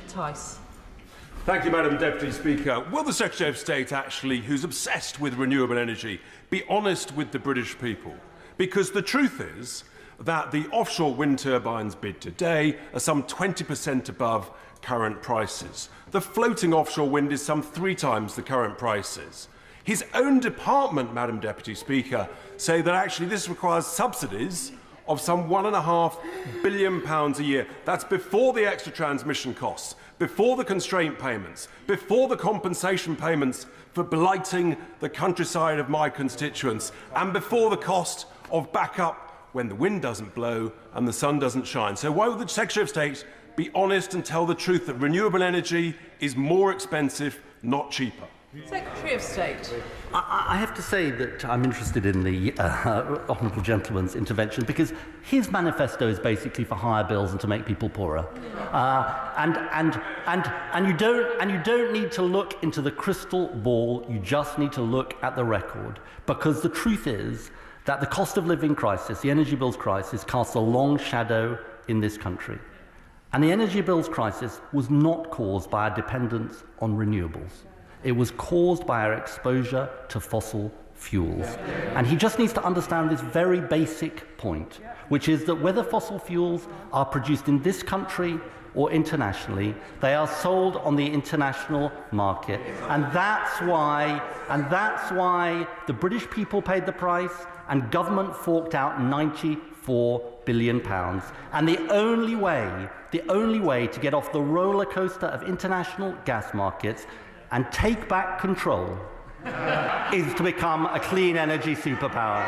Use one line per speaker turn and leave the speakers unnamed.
Tice.
Thank you, Madam Deputy Speaker. Will the Secretary of State actually, who's obsessed with renewable energy, be honest with the British people? Because the truth is that the offshore wind turbines bid today are some 20% above current prices. The floating offshore wind is some 3 times the current prices. His own department, Madam Deputy Speaker, say that actually this requires subsidies of some £1.5 billion a year. That's before the extra transmission costs, before the constraint payments, before the compensation payments for blighting the countryside of my constituents, and before the cost of backup when the wind doesn't blow and the sun doesn't shine. So why would the Secretary of State be honest and tell the truth that renewable energy is more expensive, not cheaper?
Secretary of State.
I have to say that I'm interested in the honourable gentleman's intervention because his manifesto is basically for higher bills and to make people poorer. And you don't need to look into the crystal ball. You just need to look at the record, because the truth is that the cost of living crisis, the energy bills crisis, casts a long shadow in this country. And the energy bills crisis was not caused by our dependence on renewables. It was caused by our exposure to fossil fuels. And he just needs to understand this very basic point, which is that whether fossil fuels are produced in this country or internationally, they are sold on the international market. And that's why the British people paid the price and government forked out £94 billion. And the only way to get off the roller coaster of international gas markets and take back control is to become a clean energy superpower.